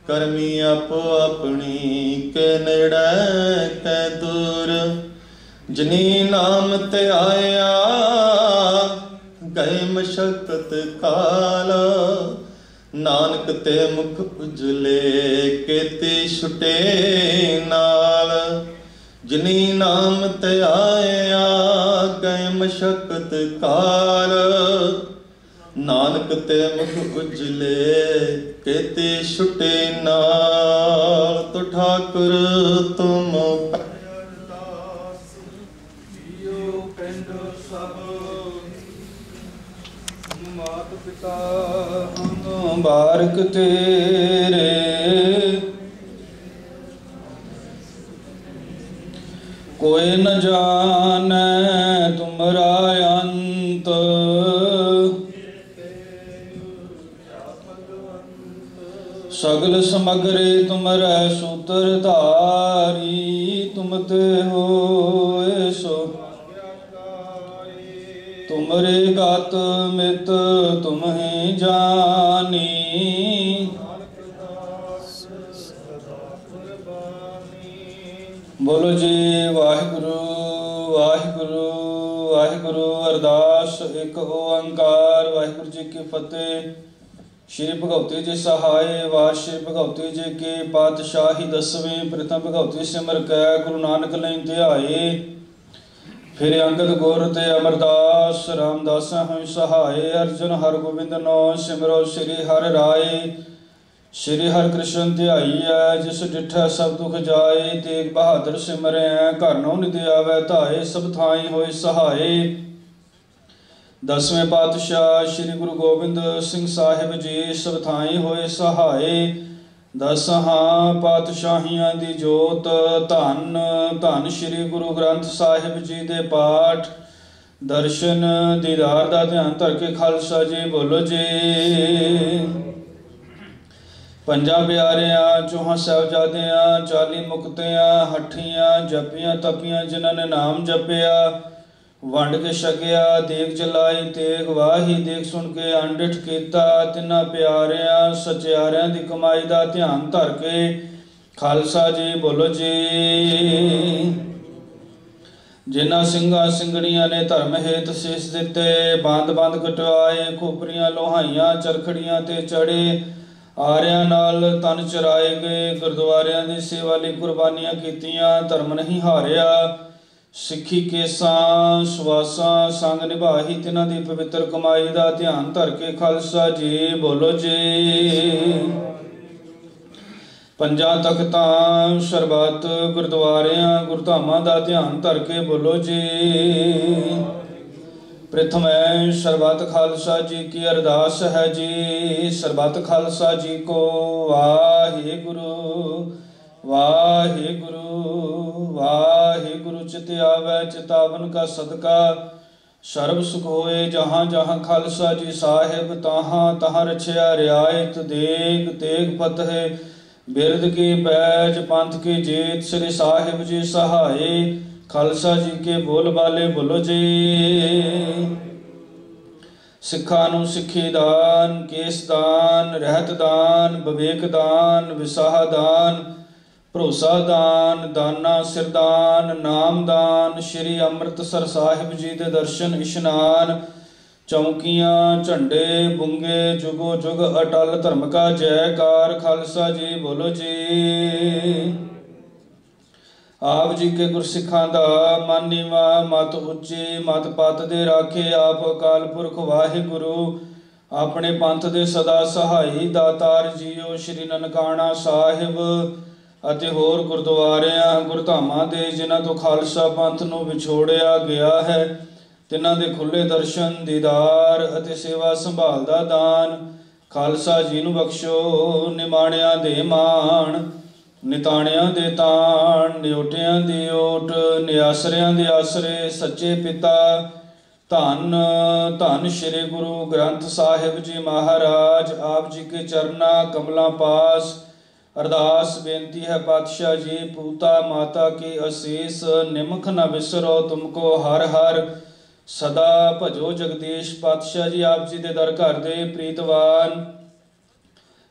ਕਰਮੀ ਆਪੋ ਆਪਣੀ, ਕੇ ਨੇੜੇ ਕੈ ਦੂਰ। ਜਿਨੀ ਨਾਮ ਤੇ ਆਇਆ, ਗਏ ਮਸ਼ਕਤ ਕਾਲ। ਨਾਨਕ ਤੇ ਮੁਖ ਉਜਲੇ, ਕੇਤੀ ਛੁਟੇ ਨਾਲ। ਜਿਨੀ ਨਾਮ ਤੇ ਆਇਆ, ਗਏ ਮਸ਼ਕਤ ਕਾਲ। ਨਾਨਕ ਤੇ ਮੁਖ ਉਜਲੇ, ਕੇਤੀ ਛੁਟੇ ਨਾਲ। ਤੋ ਠਾਕੁਰ ਤੁਮ ਮਾਤ ਪਿਤਾ ਬਾਰਕ ਤੇਰੇ। ਕੋਈ ਨ ਜਾਣੈ ਤੁਮਰਾ ਅੰਤ, ਸਗਲ ਸਮਗਰੇ ਤੁਮਰੈ ਸੂਤਰ ਧਾਰੀ। ਤੁਮ ਤੇ ਹੋਏ ਸੋ ਤੁਮਰੇ ਗਤ ਮਿਤ ਤੁਮਹਿ ਜਾਨੀ। ਬੋਲੋ ਜੀ ਵਾਹਿਗੁਰੂ ਵਾਹਿਗੁਰੂ ਵਾਹਿਗੁਰੂ। ਅਰਦਾਸ ਇੱਕ ਓੰਕਾਰ ਵਾਹਿਗੁਰੂ ਜੀ ਕੀ ਫਤਿਹ। ਸ਼੍ਰੀ ਭਗਵਤੀ ਜੀ ਸਹਾਏ, ਵਾਰ ਸ਼੍ਰੀ ਭਗਵਤੀ ਜੀ ਕੀ ਪਾਤਸ਼ਾਹੀ ਦਸਵੀਂ। ਪ੍ਰਥਮ ਭਗਵਤੀ ਸਿਮਰ ਕੈ, ਗੁਰੂ ਨਾਨਕ ਲਈ ਧਿਆਏ। ਫਿਰ ਅੰਗਦ ਗੁਰ ਤੇ ਅਮਰਦਾਸ, ਰਾਮਦਾਸ ਹੋਇ ਸਹਾਏ। ਅਰਜਨ ਹਰਿ ਗੋਬਿੰਦ ਨੋ ਸਿਮਰੋ, ਸ੍ਰੀ ਹਰਿ ਰਾਏ। ਸ੍ਰੀ ਹਰਿ ਕ੍ਰਿਸ਼ਨ ਧਿਆਈਐ, ਜਿਸ ਡਿਠੈ ਸਭ ਦੁਖ ਜਾਏ। ਤੇਗ ਬਹਾਦਰ ਸਿਮਰੈ, ਘਰ ਨੋ ਨਿਧਿ ਆਵੈ ਧਾਏ। ਸਭ ਥਾਈ ਹੋਇ ਸਹਾਏ। ਦਸਵੇਂ ਪਾਤਸ਼ਾਹ ਸ੍ਰੀ ਗੁਰੂ ਗੋਬਿੰਦ ਸਿੰਘ ਸਾਹਿਬ ਜੀ, ਸਭ ਥਾਈ ਹੋਏ ਸਹਾਏ। ਦਸਾਂ ਪਾਤਸ਼ਾਹੀਆਂ ਦੀ ਜੋਤ, ਧੰਨ ਧੰਨ ਸ੍ਰੀ ਗੁਰੂ ਗ੍ਰੰਥ ਸਾਹਿਬ ਜੀ ਦੇ ਪਾਠ ਦਰਸ਼ਨ ਦੀਦਾਰ ਦਾ ਧਿਆਨ ਧਰ ਕੇ ਖਾਲਸਾ ਜੀ ਬੋਲੋ ਜੀ। ਪੰਜਾਂ ਪਿਆਰਿਆਂ, ਚੌਹਾਂ ਸਾਹਿਬਜ਼ਾਦਿਆਂ, 40 ਮੁਕਤਿਆਂ, ਹੱਠੀਆਂ ਜਪੀਆਂ ਤਪੀਆਂ, ਜਿਨ੍ਹਾਂ ਨੇ ਨਾਮ ਜਪਿਆ, ਵੰਡ ਕੇ ਛਕਿਆ, ਦੇਗ ਜਲਾਈ ਤੇਗ ਵਾਹੀ। ਦੇਗ ਸੁਣ ਕੇ ਅੰਡਿਠ ਕੀਤਾ, ਤਿੰਨਾਂ ਪਿਆਰਿਆਂ ਸਚਿਆਰਿਆਂ ਦੀ ਕਮਾਈ ਦਾ ਧਿਆਨ ਧਰ ਕੇ ਖਾਲਸਾ ਜੀ ਬੋਲੋ ਜੀ। ਜਿਨ੍ਹਾਂ ਸਿੰਘਾਂ ਸਿੰਘਣੀਆਂ ਨੇ ਧਰਮ ਹੇਤ ਸੀਸ ਦਿੱਤੇ, ਬੰਦ ਬੰਦ ਕਟਵਾਏ, ਖੋਪਰੀਆਂ ਲੋਹਾਈਆਂ ਚਰਖੜੀਆਂ ਤੇ ਚੜੇ, ਆਰਿਆਂ ਨਾਲ ਤਨ ਚਰਾਏ ਗਏ, ਗੁਰਦੁਆਰਿਆਂ ਦੀ ਸੇਵਾ ਲਈ ਕੁਰਬਾਨੀਆਂ ਕੀਤੀਆਂ, ਧਰਮ ਨਹੀਂ ਹਾਰਿਆ, ਸਿੱਖੀ ਕੇਸਾਂ ਸਵਾਸਾਂ ਸੰਗ ਨਿਭਾਹੀ, ਤਿਨਾਂ ਦੀ ਪਵਿੱਤਰ ਕਮਾਈ ਦਾ ਧਿਆਨ ਧਰ ਕੇ ਖਾਲਸਾ ਜੀ ਬੋਲੋ ਜੀ। ਪੰਜਾਂ ਤਖਤਾਂ ਸਰਬੱਤ ਗੁਰਦੁਆਰਿਆਂ ਗੁਰਧਾਮਾਂ ਦਾ ਧਿਆਨ ਧਰ ਕੇ ਬੋਲੋ ਜੀ। ਪ੍ਰਥਮੈ ਸਰਬੱਤ ਖਾਲਸਾ ਜੀ ਕੀ ਅਰਦਾਸ ਹੈ ਜੀ। ਸਰਬੱਤ ਖਾਲਸਾ ਜੀ ਕੋ ਵਾਹਿਗੁਰੂ ਵਾਹਿਗੁਰੂ ਵਾਹਿਗੁਰੂ। ਚਿਤ ਆਵੈ ਚਿਤਾਵਨ ਕਾ ਸਦਕਾ, ਸਰਬ ਸੁਖ ਹੋਏ ਜਹਾਂ ਜਹਾਂ ਖਾਲਸਾ ਜੀ ਸਾਹਿਬ, ਤਾਹਾਂ ਤਾਹਾਂ ਰਛਿਆ ਰਿਆਇਤ ਦੇਗ ਤੇਗ ਫਤਿਹ। ਬਿਰਦ ਕੀ ਪੈਜ ਪੰਥ ਕੀ ਜੀਤ, ਸ੍ਰੀ ਸਾਹਿਬ ਜੀ ਸਹਾਏ। ਖਾਲਸਾ ਜੀ ਕੇ ਬੋਲ ਬਾਲੇ ਬੋਲੋ ਜੀ। ਸਿੱਖਾਂ ਨੂੰ ਸਿੱਖੀ ਦਾਨ, ਕੇਸ ਦਾਨ, ਰਹਿਤ ਦਾਨ, ਵਿਵੇਕ ਦਾਨ, ਵਿਸਾਹ ਦਾਨ, ਭਰੋਸਾ ਦਾਨ, ਦਾਨਾ ਸਿਰਦਾਨ, ਨਾਮ ਦਾਨ, ਸ਼੍ਰੀ ਅੰਮ੍ਰਿਤਸਰ ਸਾਹਿਬ ਜੀ ਦੇ ਦਰਸ਼ਨ ਇਸ਼ਨਾਨ, ਚੌਂਕੀਆਂ ਝੰਡੇ ਬੁੰਗੇ, ਜੁਗੋ ਜੁਗ ਅਟਲ ਧਰਮ ਕਾ ਜੈਕਾਰ। ਖਾਲਸਾ ਜੀ ਬੋਲੋ ਜੀ। ਆਪ ਜੀ ਕੇ ਗੁਰਸਿੱਖਾਂ ਦਾ ਮਨ ਨੀਵਾ, ਮਤ ਉੱਚੀ, ਮਤ ਪਤ ਦੇ ਰਾਖੇ ਆਪ ਅਕਾਲ ਪੁਰਖ ਵਾਹਿਗੁਰੂ। ਆਪਣੇ ਪੰਥ ਦੇ ਸਦਾ ਸਹਾਈ ਦਾਤਾਰ ਜੀਓ, ਸ਼੍ਰੀ ਨਨਕਾਣਾ ਸਾਹਿਬ ਅਤੇ ਹੋਰ ਗੁਰਦੁਆਰਿਆਂ ਗੁਰਧਾਮਾਂ ਦੇ ਜਿਨ੍ਹਾਂ ਤੋਂ ਖਾਲਸਾ ਪੰਥ ਨੂੰ ਵਿਛੋੜਿਆ ਗਿਆ ਹੈ, ਤਿਨਾਂ ਦੇ ਖੁੱਲੇ ਦਰਸ਼ਨ, ਦੀਦਾਰ ਅਤੇ ਸੇਵਾ ਸੰਭਾਲ ਦਾ ਦਾਨ ਖਾਲਸਾ ਜੀ ਨੂੰ ਬਖਸ਼ੋ। ਨਿਮਾਣਿਆਂ ਦੇ ਮਾਣ, ਨਿਤਾਣਿਆਂ ਦੇ ਤਾਣ, ਨਿਓਟਿਆਂ ਦੀ ਓਟ, ਨਿਆਸਰਿਆਂ ਦੇ ਆਸਰੇ, ਸੱਚੇ ਪਿਤਾ ਧੰਨ ਧੰਨ ਸ਼੍ਰੀ ਗੁਰੂ ਗ੍ਰੰਥ ਸਾਹਿਬ ਜੀ ਮਹਾਰਾਜ। ਆਪ ਜੀ ਕੇ ਚਰਨਾਂ ਕਮਲਾਂ ਪਾਸ अरदास बेनती है पातशाह जी, पूता माता की असीस, निमख न विसरो तुमको हर हर, सदा भजो जगदीश। पातशाह जी आप जी दे दर घर दे प्रीतवान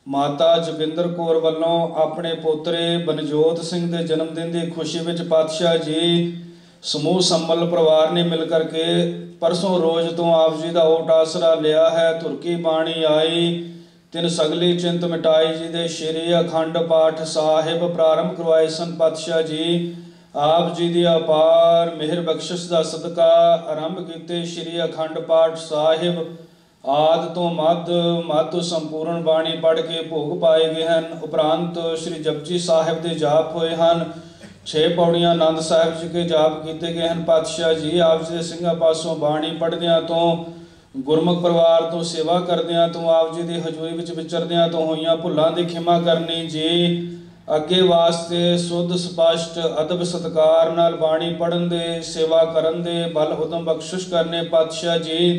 माता जोगिंदर कौर वालों अपने पोतरे बनजोत सिंह के जन्मदिन की खुशी में पातशाह जी समूह संबल परिवार ने मिल करके परसों रोज तो आप जी का ओट आसरा लिया है। तुरकी बाणी आई तिन सगली चिंत मिटाई जी दे श्री अखंड पाठ साहिब प्रारंभ करवाए सन। पातशाह जी आप जी दी अपार मेहर बख्शिश का सदका आरंभ किते श्री अखंड पाठ साहिब आद तो मद संपूर्ण बाणी पढ़ के भोग पाए गए हैं। उपरांत श्री जपजी साहिब के जाप होए हैं। 6 पौड़ियां आनंद साहिब जी के जाप किए गए हैं। पातशाह जी आप जी के सिंघां पासों बाणी पढ़दियां तो गुरमुख परिवार तो सेवा करदियां तो आप जी की हजूरी विच विचरदियां तो होईयां भुलां दी खिमा करनी जी। अगे वास्ते शुद्ध स्पष्ट अदब सत्कार नाल बाणी पढ़न दे सेवा करन दे बल उदम बख्शिश करने। पातशाह जी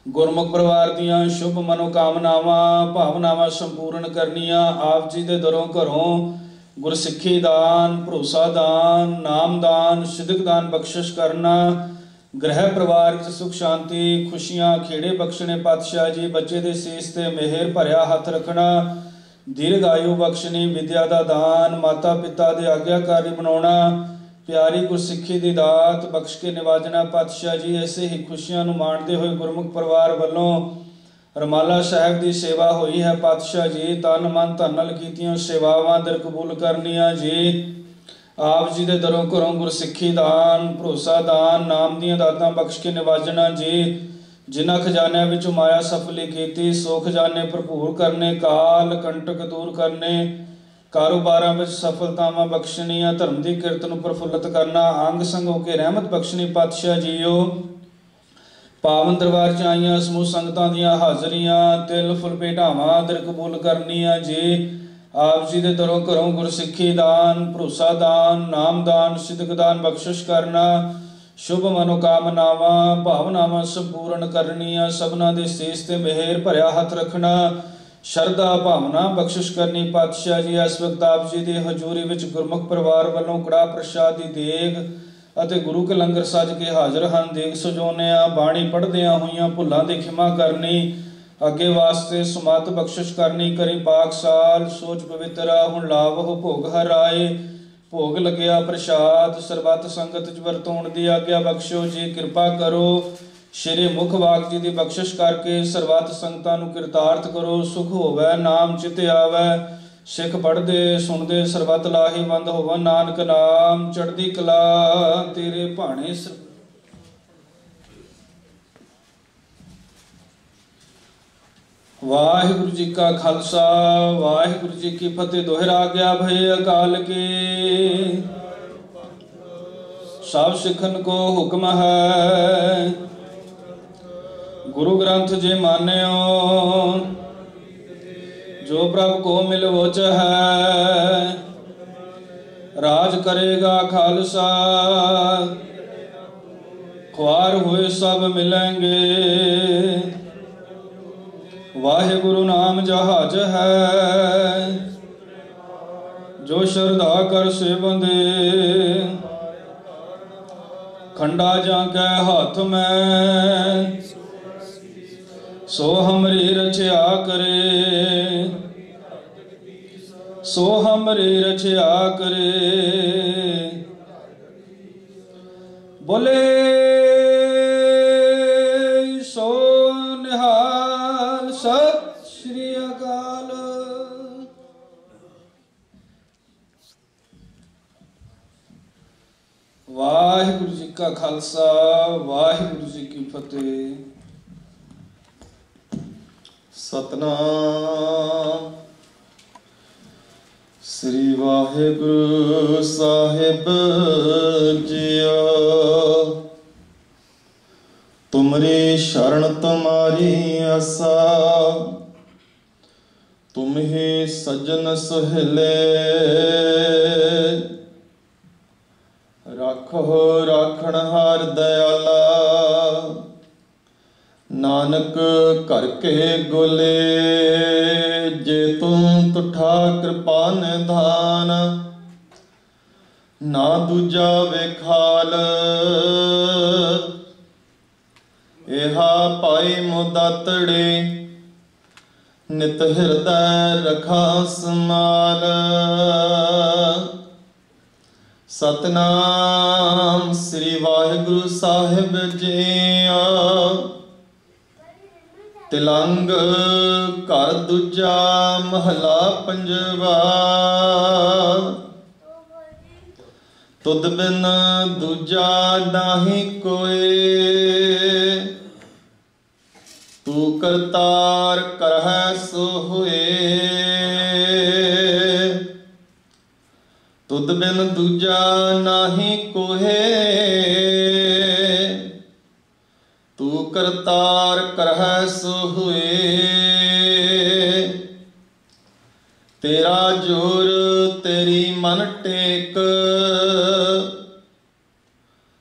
गुरमुख परिवार दियां शुभ मनोकामनावां भावनावां संपूर्ण करनियां। आप जी दे दरों घरों गुरसिੱਖੀ दान, भरोसा दान, नाम दान, सिदक दान बख्शिश करना। गृह परिवार सुख शांति खुशियां खेड़े बख्शने। पातशाह जी बच्चे दे सीस ते मेहर भरिया हथ रखना। दीर्घ आयु बख्शनी, विद्या का दान, माता पिता दे आग्याकारी बनाना, प्यारी गुरसिੱਖੀ दी दात बख्श के निवाजना। पातशाह जी ऐसे ही खुशियां नूं माणदे होए गुरमुख परिवार वालों रमाला साहिब की सेवा हुई है। पातशाह जी तन मन धन नाल कीतियां सेवावां दर कबूल करनियां जी। आप जी दे दरों घरों गुरसिੱਖੀ दान, भरोसा दान, नाम दियां दातां बख्श के निवाजना जी। जिन्हां खजानियां विचों माया सफली कीती सो खजाने भरपूर करने। काल कंटक दूर करने, कारोबारां विच सफलतावां बख्शनियां, धर्म की किरत नूं प्रफुल्लित करना, अंग संग हो के रहमत बख्शनी। पातशाह जीओ पावन दरबार च आईयां समूह संगतां दियां हाज़रियां तिल फुल भेटावां दर कबूल करनियां जी। आप जी दे दरों घरों गुरसिੱਖੀ दान, भरोसा दान, नाम दान, सिदक दान बख्शिश करना। शुभ मनोकामनावां भावनावां संपूर्ण करनियां। सबना दे सीस ते मेहर भरिया हथ रखना। शरधा भावना बख्शिश करनी। पातशाह जी इस वक्त आप जी की हजूरी विच गुरमुख परिवार वालों कड़ा प्रसाद की देग ਅਤੇ गुरु के लंगर सज के हाजिर हैं। देग सजाउनिया बाणी पढ़दियां होईयां भुलां दी खिमा करनी। अगे वास्ते सुमत बख्शिश करनी। करी पाक साल सोच पवित्रा हुण लावो भोग हराए। भोग लग्या प्रसाद सरबत संगत च वरतौण दी आग्या बख्शो जी। कृपा करो श्री मुख वाक जी की बख्शिश करके सरबत संगतां नूं किरतार्थ करो। सुख होवै नाम चित आवै। सिख पढ़दे सुनदे सरबत लाहेवंद होवन। नानक नाम चढ़दी कला तेरे भाणे। वाहिगुरु जी का खालसा वाहिगुरु जी की फतेह। दोहरा गया भय अकाल के सब सिखन को हुक्म है। गुरु ग्रंथ जे मान्यो जो प्रभु को मिलवोच है। राज करेगा खालसा ख्वार हुए सब मिलेंगे। वाहिगुरु नाम जहाज है, जो श्रद्धा कर से बंदे। खंडा जाके हाथ में, सो हमरी रचया करे, सो हमरी रचया करे। बोले सो निहाल, सत श्री अकाल। वाहिगुरु जी का खालसा, वाहिगुरु जी की फतेह। सतनाम श्री वाहिगुरु साहिब जियो। तुमरी शरण तुम्हारी आसा, तुम ही सजन सुहले। राखो राखण हार दयाला, नानक करके गोले। जे तुम तुठा कृपा निधान, ना दूजा वेखाल। एहा पाई मुदातड़े, नित हृदय रखा समाल। सतनाम श्री वाहिगुरु साहिब जिया। तिलंग घर दूजा महला पंजवा। तुद बिन दूजा नाही कोई, तू करतार करह सो होए। तुद बिन दूजा नाही कोहे, तू करतार करह सो हुए। तेरा जोर तेरी मन टेक,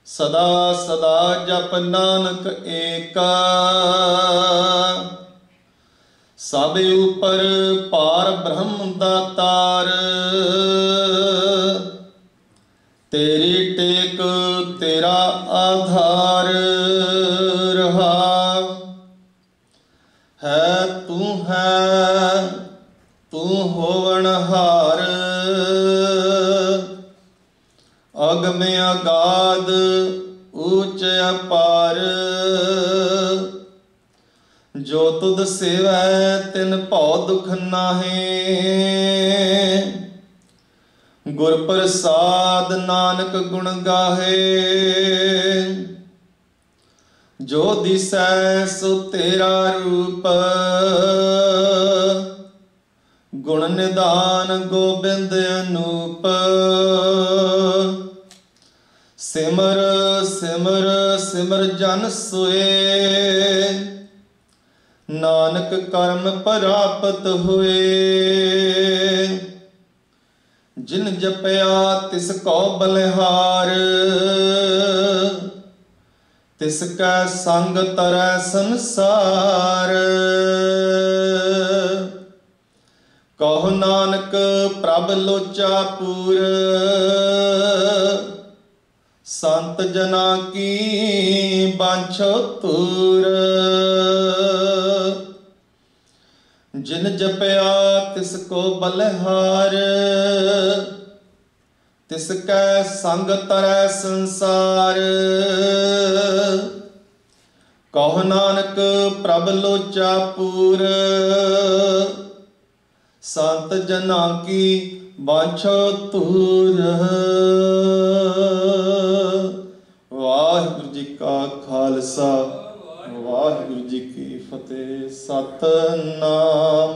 सदा सदा जप नानक एका। सब ऊपर पार ब्रह्म दातार, तेरी टेक तेरा आधार। रहा है तू होवनहार। अगम अगाध ऊंच अपार, जो तुद सेवै तिन भौ दुख नाहे। गुर प्रसाद नानक गुण गाहे, जो दिसै सो तेरा रूप। गुण निदान गोबिंद अनूप। सिमर सिमर सिमर जन सोए, नानक कर्म प्राप्त हुए। जिन जपया तिस को बलिहार, तिसका संग तरह संसार। कहो नानक प्रभ लोचा पूर, संत जना की बांछो तूर। जिन जपया तिसको बलिहार, तिसकै संग तरह संसार। कहो नानक प्रभ लोचा पूर, संत जना की बांछो तूर। वाहिगुरु जी का खालसा, वाहिगुरु जी की फतेह। सतनाम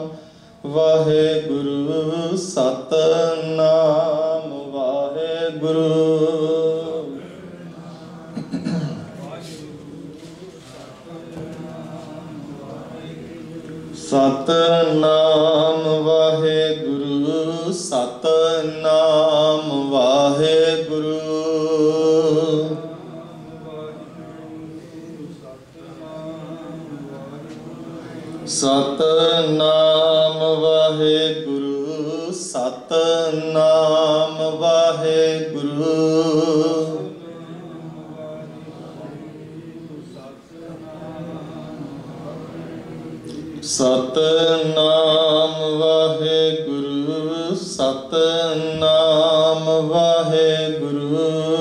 वाहिगुरु, सतनाम वाहिगुरु। सतनाम वाहिगुरु, सतनाम वाहिगुरु। ਸਤਨਾਮ ਵਾਹਿਗੁਰੂ, ਸਤਨਾਮ ਵਾਹਿਗੁਰੂ। ਸਤਨਾਮ ਵਾਹਿਗੁਰੂ, ਸਤਨਾਮ ਵਾਹਿਗੁਰੂ।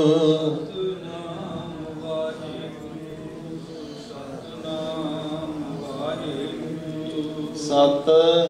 ਸਤ